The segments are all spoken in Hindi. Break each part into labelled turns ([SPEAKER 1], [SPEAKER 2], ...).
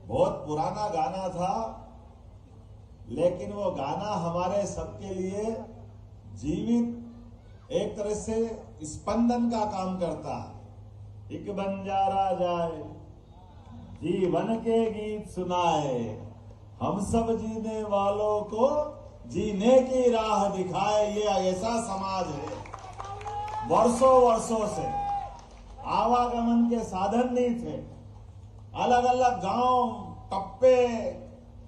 [SPEAKER 1] बहुत पुराना गाना था, लेकिन वो गाना हमारे सबके लिए जीवित एक तरह से स्पंदन का काम करता है। एक बंजारा जाए जीवन के गीत सुनाए, हम सब जीने वालों को जीने की राह दिखाए। ये ऐसा समाज है, वर्षों वर्षों से आवागमन के साधन नहीं थे, अलग अलग गांव, टप्पे,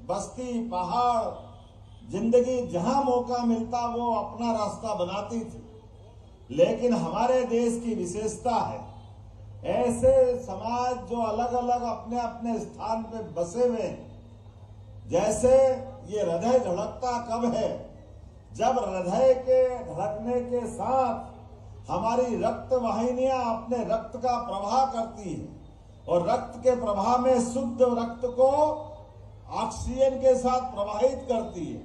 [SPEAKER 1] बस्ती, पहाड़, जिंदगी जहां मौका मिलता वो अपना रास्ता बनाती थी। लेकिन हमारे देश की विशेषता है, ऐसे समाज जो अलग अलग अपने अपने स्थान पे बसे हुए हैं। जैसे ये हृदय धड़कता कब है? जब हृदय के धड़कने के साथ हमारी रक्त वाहिनियां अपने रक्त का प्रवाह करती है और रक्त के प्रवाह में शुद्ध रक्त को ऑक्सीजन के साथ प्रवाहित करती है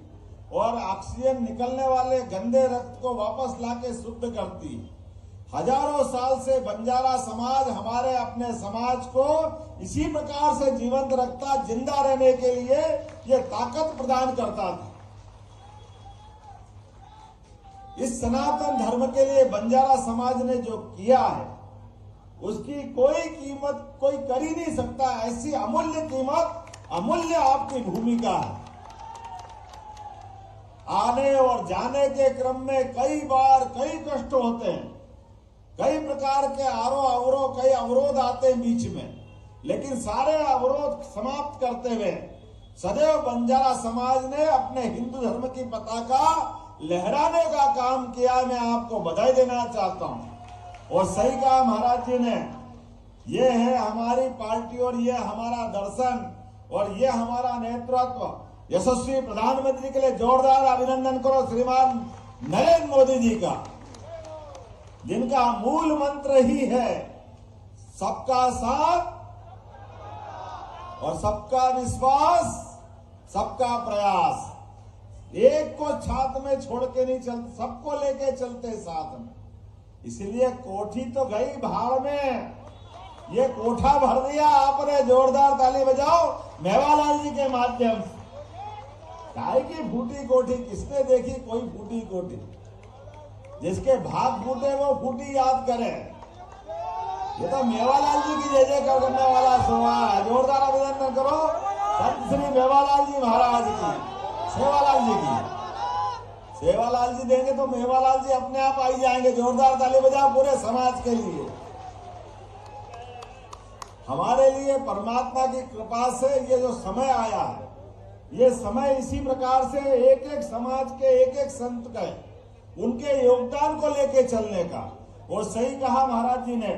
[SPEAKER 1] और ऑक्सीजन निकलने वाले गंदे रक्त को वापस लाके शुद्ध करती है। हजारों साल से बंजारा समाज हमारे अपने समाज को इसी प्रकार से जीवंत रखता, जिंदा रहने के लिए ये ताकत प्रदान करता था। इस सनातन धर्म के लिए बंजारा समाज ने जो किया है उसकी कोई कीमत कोई कर ही नहीं सकता। ऐसी अमूल्य कीमत, अमूल्य आपकी भूमिका है। आने और जाने के क्रम में कई बार कई कष्ट होते हैं, कई प्रकार के कई अवरोध आते हैं बीच में, लेकिन सारे अवरोध समाप्त करते हुए सदैव बंजारा समाज ने अपने हिंदू धर्म की पताका लहराने का काम किया। मैं आपको बधाई देना चाहता हूं। और सही कहा महाराज जी ने, ये है हमारी पार्टी और ये हमारा दर्शन और ये हमारा नेतृत्व। यशस्वी प्रधानमंत्री के लिए जोरदार अभिनंदन करो श्रीमान नरेंद्र मोदी जी का, जिनका मूल मंत्र ही है सबका साथ और सबका विश्वास, सबका प्रयास। एक को छात में छोड़ के नहीं चलते, सबको लेके चलते साथ में। इसलिए कोठी तो गई भाड़ में, ये कोठा भर दिया आपने। जोरदार ताली बजाओ मेवालाल जी के माध्यम से। काय की फूटी कोठी किसने देखी? कोई फूटी कोठी, जिसके भाग फूटे वो फूटी याद करे। ये तो मेवालाल जी की जय जय करने वाला सोहा है। जोरदार अभिनंदन करो संत श्री मेवालाल जी महाराज की, सेवालाल जी की। सेवालाल जी देंगे तो मेवालाल जी अपने आप आई जाएंगे। जोरदार ताली बजा पूरे समाज के लिए। हमारे लिए परमात्मा की कृपा से ये जो समय आया है, ये समय इसी प्रकार से एक एक समाज के एक एक संत का, उनके योगदान को लेके चलने का। और सही कहा महाराज जी ने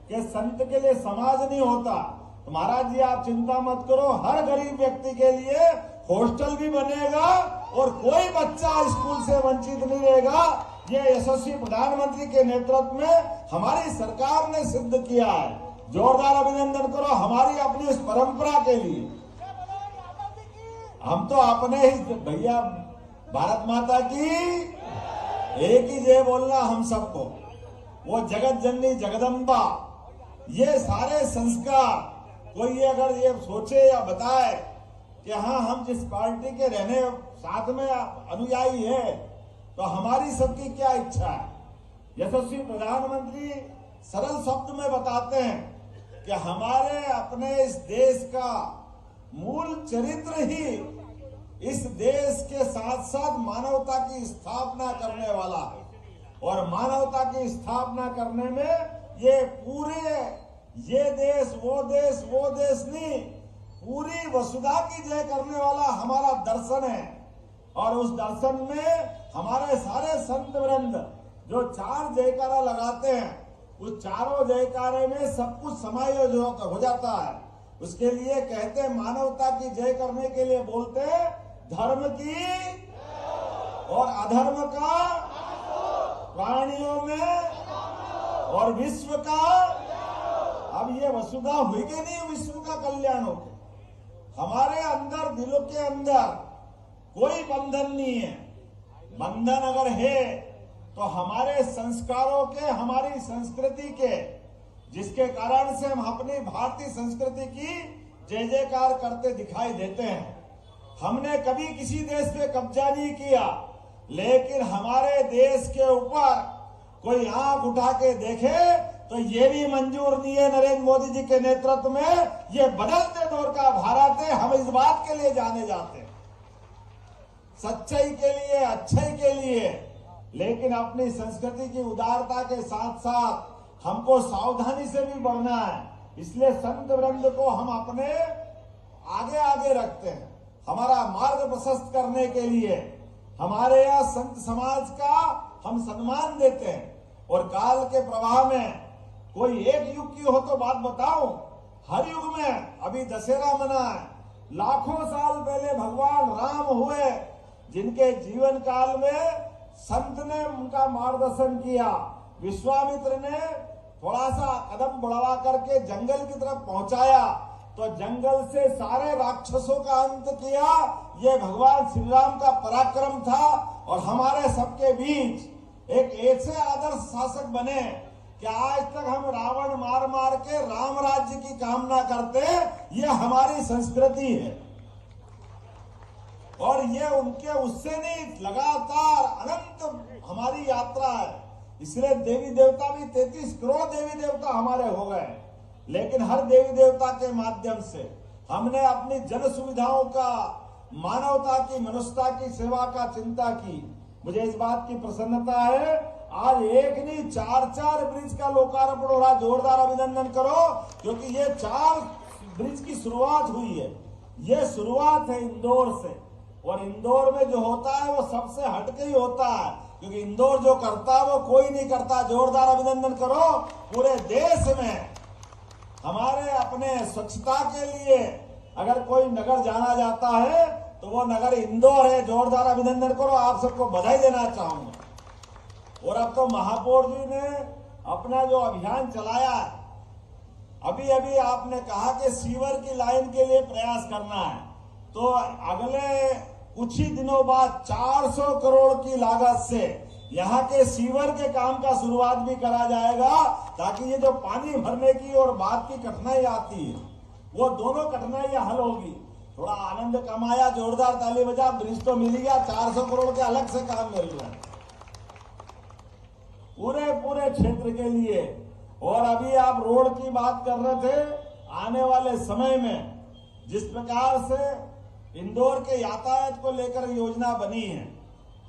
[SPEAKER 1] कि संत के लिए समाज नहीं होता। तो महाराज जी आप चिंता मत करो, हर गरीब व्यक्ति के लिए हॉस्टल भी बनेगा और कोई बच्चा स्कूल से वंचित नहीं रहेगा। ये यशस्वी प्रधानमंत्री के नेतृत्व में हमारी सरकार ने सिद्ध किया है। जोरदार अभिनंदन करो हमारी अपनी इस परंपरा के लिए। हम तो अपने ही भैया, भारत माता की एक ही जय बोलना हम सबको। वो जगत जननी जगदम्बा, ये सारे संस्कार कोई अगर ये सोचे या बताए कि हाँ हम जिस पार्टी के रहने साथ में अनुयायी है, तो हमारी सबकी क्या इच्छा है। यशस्वी प्रधानमंत्री सरल शब्द में बताते हैं कि हमारे अपने इस देश का मूल चरित्र ही इस देश के साथ साथ मानवता की स्थापना करने वाला है। और मानवता की स्थापना करने में ये पूरे ये देश वो देश नहीं, पूरी वसुधा की जय करने वाला हमारा दर्शन है। और उस दर्शन में हमारे सारे संत वृंद जो चार जयकारा लगाते हैं, उस चारों जयकारे में सब कुछ समायोजित हो जाता है। उसके लिए कहते हैं मानवता की जय करने के लिए बोलते हैं धर्म की और अधर्म का, प्राणियों में और विश्व का। अब ये वसुधा हुई कि नहीं, विश्व का कल्याण हो। हमारे अंदर, दिलों के अंदर कोई बंधन नहीं है। बंधन अगर है तो हमारे संस्कारों के, हमारी संस्कृति के, जिसके कारण से हम अपनी भारतीय संस्कृति की जय जयकार करते दिखाई देते हैं। हमने कभी किसी देश पे कब्जा नहीं किया, लेकिन हमारे देश के ऊपर कोई आंख उठा के देखे तो ये भी मंजूर नहीं है। नरेंद्र मोदी जी के नेतृत्व में ये बदलते दौर का भारत है। हम इस बात के लिए जाने जाते हैं, सच्चाई के लिए, अच्छाई के लिए, लेकिन अपनी संस्कृति की उदारता के साथ साथ हमको सावधानी से भी बढ़ना है। इसलिए संत वृंद को हम अपने आगे आगे रखते हैं, हमारा मार्ग प्रशस्त करने के लिए। हमारे यहाँ संत समाज का हम सम्मान देते हैं। और काल के प्रवाह में कोई एक युग की हो तो बात बताओ, हर युग में अभी दशहरा मना है, लाखों साल पहले भगवान राम हुए, जिनके जीवन काल में संत ने उनका मार्गदर्शन किया। विश्वामित्र ने थोड़ा सा कदम बढ़वा करके जंगल की तरफ पहुंचाया तो जंगल से सारे राक्षसों का अंत किया। ये भगवान श्री राम का पराक्रम था। और हमारे सबके बीच एक ऐसे आदर्श शासक बने कि आज तक हम रावण मार मार के राम राज्य की कामना करते, ये हमारी संस्कृति है। और ये उनके उससे नहीं, लगातार अनंत हमारी यात्रा है। इसलिए देवी देवता भी 33 करोड़ देवी देवता हमारे हो गए, लेकिन हर देवी देवता के माध्यम से हमने अपनी जन सुविधाओं का, मानवता की, मनुष्यता की सेवा का चिंता की। मुझे इस बात की प्रसन्नता है, आज एक नहीं 4 ब्रिज का लोकार्पण हो रहा। जोरदार अभिनंदन करो, क्योंकि ये 4 ब्रिज की शुरुआत हुई है। ये शुरुआत है इंदौर से, और इंदौर में जो होता है वो सबसे हटके ही होता है, क्योंकि इंदौर जो करता है वो कोई नहीं करता। जोरदार अभिनंदन करो। पूरे देश में हमारे अपने स्वच्छता के लिए अगर कोई नगर जाना जाता है तो वो नगर इंदौर है। जोरदार अभिनंदन करो, आप सबको बधाई देना चाहूंगा। और अब तो महापौर जी ने अपना जो अभियान चलाया है, अभी अभी आपने कहा कि सीवर की लाइन के लिए प्रयास करना है, तो अगले कुछ ही दिनों बाद 400 करोड़ की लागत से यहाँ के सीवर के काम का शुरुआत भी करा जाएगा, ताकि ये जो पानी भरने की और बात की कठिनाई आती है, वो दोनों कठिनाइयां हल होगी। थोड़ा आनंद कमाया, जोरदार ताली बजा। ब्रिज तो मिल गया, 400 करोड़ के अलग से काम मिल रहा है पूरे क्षेत्र के लिए। और अभी आप रोड की बात कर रहे थे, आने वाले समय में जिस प्रकार से इंदौर के यातायात को लेकर योजना बनी है,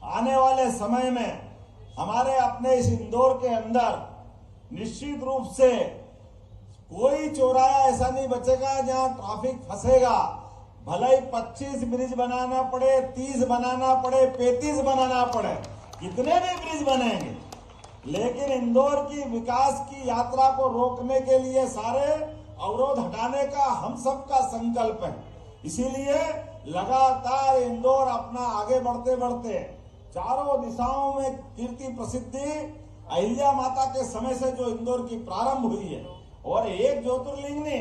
[SPEAKER 1] आने वाले समय में हमारे अपने इस इंदौर के अंदर निश्चित रूप से कोई चौराहा ऐसा नहीं बचेगा जहां ट्रैफिक फंसेगा। भले ही 25 ब्रिज बनाना पड़े, 30 बनाना पड़े, 35 बनाना पड़े, कितने भी ब्रिज बनेंगे, लेकिन इंदौर की विकास की यात्रा को रोकने के लिए सारे अवरोध हटाने का हम सबका संकल्प है। इसीलिए लगातार इंदौर अपना आगे बढ़ते बढ़ते चारों दिशाओं में कीर्ति प्रसिद्धि अहिल्या माता के समय से जो इंदौर की प्रारंभ हुई है, और एक ज्योतिर्लिंग ने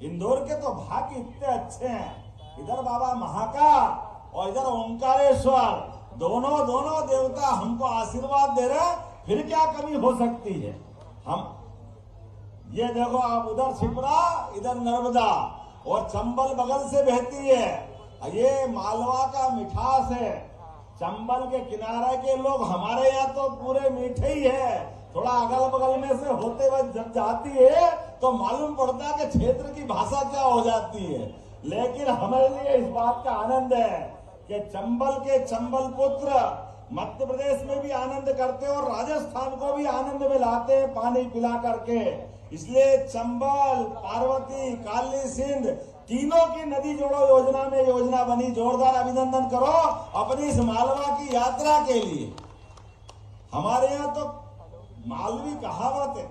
[SPEAKER 1] इंदौर के तो भाग्य इतने अच्छे हैं, इधर बाबा महाकाल और इधर ओंकारेश्वर, दोनों देवता हमको आशीर्वाद दे रहे हैं। फिर क्या कमी हो सकती है। हम ये देखो, आप उधर शिप्रा, इधर नर्मदा, और चंबल बगल से बहती है। ये मालवा का मिठास है। चंबल के किनारे के लोग हमारे यहाँ तो पूरे मीठे ही है, थोड़ा अगल बगल में से होते हुए जब जाती है तो मालूम पड़ता है कि क्षेत्र की भाषा क्या हो जाती है। लेकिन हमारे लिए इस बात का आनंद है कि चंबल के चंबल पुत्र मध्य प्रदेश में भी आनंद करते हैं और राजस्थान को भी आनंद में लाते हैं पानी पिला करके। इसलिए चंबल, पार्वती, काली सिंध तीनों की नदी जोड़ो योजना में योजना बनी। जोरदार अभिनंदन करो अपनी इस मालवा की यात्रा के लिए। हमारे यहाँ तो मालवी कहावत है,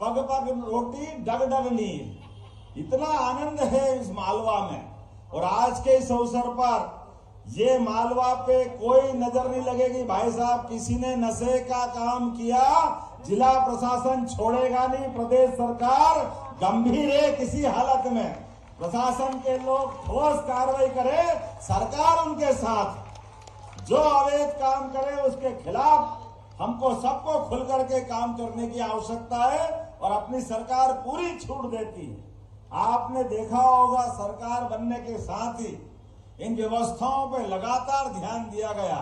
[SPEAKER 1] पग पग रोटी डग डग नीर। इतना आनंद है इस मालवा में। और आज के इस अवसर पर ये मालवा पे कोई नजर नहीं लगेगी। भाई साहब, किसी ने नशे का काम किया, जिला प्रशासन छोड़ेगा नहीं। प्रदेश सरकार गंभीर है, किसी हालत में प्रशासन के लोग ठोस कार्रवाई करे, सरकार उनके साथ। जो अवैध काम करे उसके खिलाफ हमको सबको खुल करके काम करने की आवश्यकता है, और अपनी सरकार पूरी छूट देती है। आपने देखा होगा सरकार बनने के साथ ही इन व्यवस्थाओं पर लगातार ध्यान दिया गया,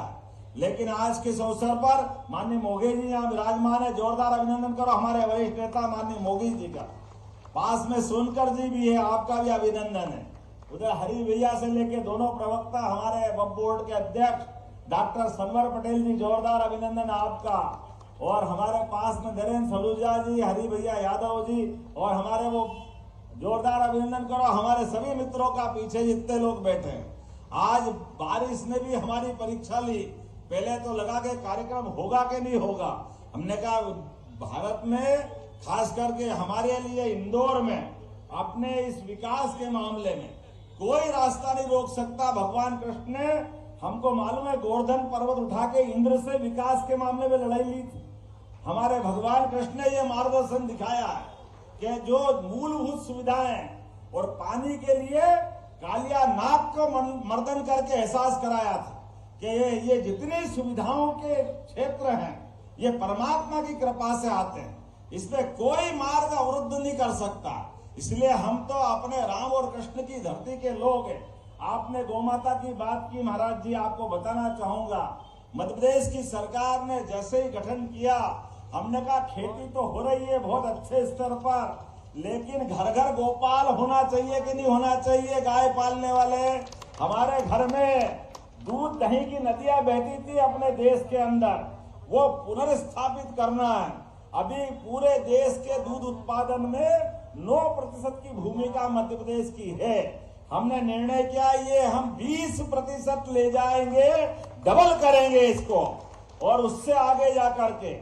[SPEAKER 1] लेकिन आज के इस अवसर पर माननीय मोगी जी यहाँ विराजमान है, जोरदार अभिनंदन करो हमारे वरिष्ठ नेता माननीय मोगी जी का। पास में सोनकर जी भी है, आपका भी अभिनंदन है। उधर हरी भैया से लेके दोनों प्रवक्ता हमारे वक्फ बोर्ड के अध्यक्ष डॉक्टर सनवर पटेल जी, जोरदार अभिनंदन आपका। और हमारे पास में नरेंद्र सलूजा जी, हरी भैया यादव जी, और हमारे वो जोरदार अभिनंदन करो हमारे सभी मित्रों का, पीछे जितने लोग बैठे हैं। आज बारिश ने भी हमारी परीक्षा ली। पहले तो लगा कि कार्यक्रम होगा कि नहीं होगा। हमने कहा भारत में खास करके हमारे लिए इंदौर में अपने इस विकास के मामले में कोई रास्ता नहीं रोक सकता। भगवान कृष्ण ने हमको मालूम है गोवर्धन पर्वत उठा के इंद्र से विकास के मामले में लड़ाई ली थी। हमारे भगवान कृष्ण ने यह मार्गदर्शन दिखाया है कि जो मूलभूत सुविधाएं और पानी के लिए कालिया नाग को मर्दन करके एहसास कराया था कि ये जितनी सुविधाओं के क्षेत्र हैं ये परमात्मा की कृपा से आते हैं, इसमें कोई मार्ग अवरुद्ध नहीं कर सकता। इसलिए हम तो अपने राम और कृष्ण की धरती के लोग हैं। आपने गौमाता की बात की महाराज जी, आपको बताना चाहूंगा मध्य प्रदेश की सरकार ने जैसे ही गठन किया, हमने कहा खेती तो हो रही है बहुत अच्छे स्तर पर, लेकिन घर घर गोपाल होना चाहिए कि नहीं होना चाहिए। गाय पालने वाले, हमारे घर में दूध दही की नदियां बहती थी अपने देश के अंदर, वो पुनर्स्थापित करना है। अभी पूरे देश के दूध उत्पादन में 9% की भूमिका मध्य प्रदेश की है। हमने निर्णय किया ये हम 20% ले जाएंगे, डबल करेंगे इसको, और उससे आगे जाकर के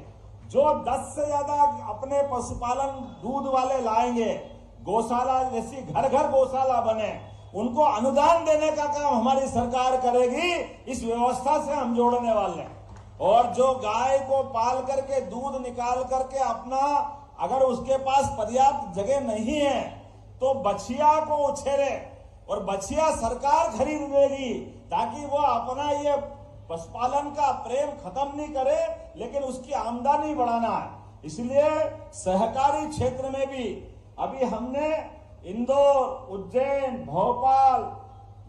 [SPEAKER 1] जो 10 से ज्यादा अपने पशुपालन दूध वाले लाएंगे, गौशाला जैसी घर घर गौशाला बने, उनको अनुदान देने का काम हमारी सरकार करेगी। इस व्यवस्था से हम जोड़ने वाले हैं। और जो गाय को पाल करके दूध निकाल करके अपना, अगर उसके पास पर्याप्त जगह नहीं है तो बछिया को उछेरे, और बछिया सरकार खरीद लेगी ताकि वो अपना ये पशुपालन का प्रेम खत्म नहीं करे, लेकिन उसकी आमदनी बढ़ाना है। इसलिए सहकारी क्षेत्र में भी अभी हमने इंदौर, उज्जैन, भोपाल,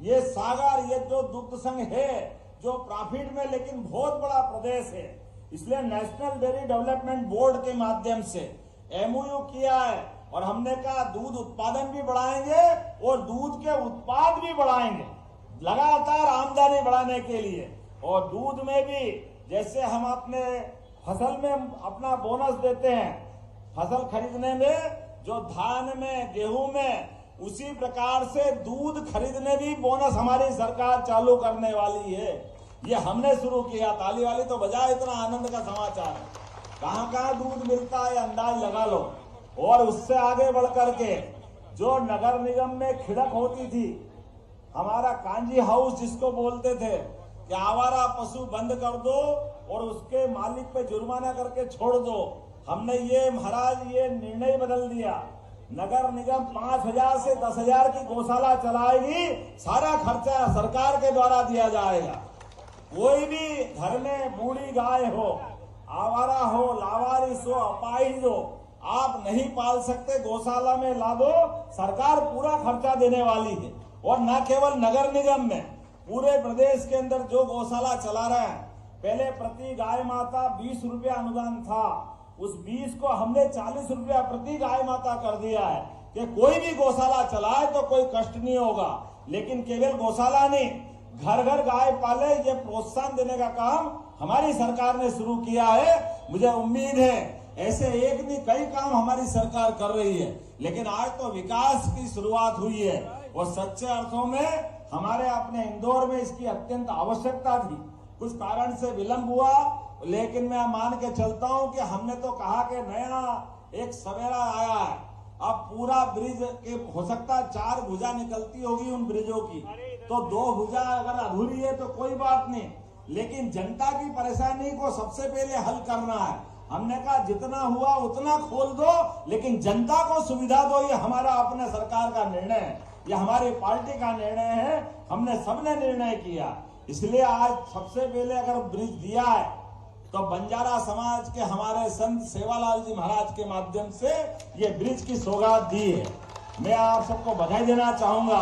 [SPEAKER 1] ये सागर, ये जो दुग्ध संघ है जो प्रॉफिट में लेकिन बहुत बड़ा प्रदेश है, इसलिए नेशनल डेयरी डेवलपमेंट बोर्ड के माध्यम से एमओयू किया है। और हमने कहा दूध उत्पादन भी बढ़ाएंगे और दूध के उत्पाद भी बढ़ाएंगे लगातार आमदनी बढ़ाने के लिए। और दूध में भी जैसे हम अपने फसल में अपना बोनस देते हैं, फसल खरीदने में जो धान में, गेहूं में, उसी प्रकार से दूध खरीदने भी बोनस हमारी सरकार चालू करने वाली है। ये हमने शुरू किया। ताली वाली तो बजाए, इतना आनंद का समाचार है। कहां कहां दूध मिलता है अंदाज लगा लो। और उससे आगे बढ़ करके जो नगर निगम में खिड़क होती थी, हमारा कांजी हाउस जिसको बोलते थे कि आवारा पशु बंद कर दो और उसके मालिक पे जुर्माना करके छोड़ दो, हमने ये महाराज ये निर्णय बदल दिया। नगर निगम 5,000 से 10,000 की गौशाला चलाएगी, सारा खर्चा सरकार के द्वारा दिया जाएगा। कोई भी घर में बूढ़ी गाय हो, आवारा हो, लावारिस हो, अपाहिज हो, आप नहीं पाल सकते, गौशाला में ला दो, सरकार पूरा खर्चा देने वाली है। और न केवल नगर निगम में, पूरे प्रदेश के अंदर जो गौशाला चला रहे हैं, पहले प्रति गाय माता 20 रुपया अनुदान था, उस 20 को हमने 40 रुपया प्रति गाय माता कर दिया है कि कोई भी गौशाला चलाए तो कोई कष्ट नहीं होगा। लेकिन केवल गौशाला नहीं, घर घर गाय पाले, ये प्रोत्साहन देने का काम हमारी सरकार ने शुरू किया है। मुझे उम्मीद है ऐसे एक नहीं कई काम हमारी सरकार कर रही है। लेकिन आज तो विकास की शुरुआत हुई है और सच्चे अर्थों में हमारे अपने इंदौर में इसकी अत्यंत आवश्यकता थी। कुछ कारण से विलंब हुआ, लेकिन मैं मान के चलता हूं कि हमने तो कहा कि नया एक सवेरा आया है। अब पूरा ब्रिज के हो सकता है 4 भुजा निकलती होगी उन ब्रिजों की, तो 2 भुजा अगर अधूरी है तो कोई बात नहीं, लेकिन जनता की परेशानी को सबसे पहले हल करना है। हमने कहा जितना हुआ उतना खोल दो, लेकिन जनता को सुविधा दो। ये हमारा अपने सरकार का निर्णय है, ये हमारी पार्टी का निर्णय है, हमने सबने निर्णय किया। इसलिए आज सबसे पहले अगर ब्रिज दिया है तो बंजारा समाज के हमारे संत सेवालाल जी महाराज के माध्यम से ये ब्रिज की सौगात दी है। मैं आप सबको बधाई देना चाहूंगा।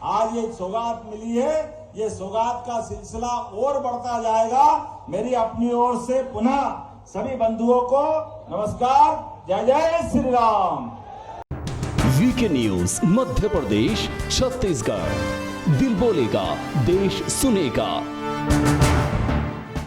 [SPEAKER 1] आज ये सौगात मिली है, ये सौगात का सिलसिला और बढ़ता जाएगा। मेरी अपनी ओर से पुनः सभी बंधुओं को नमस्कार, जय जय श्री राम।
[SPEAKER 2] वीके न्यूज मध्य प्रदेश छत्तीसगढ़, दिल बोलेगा देश सुनेगा।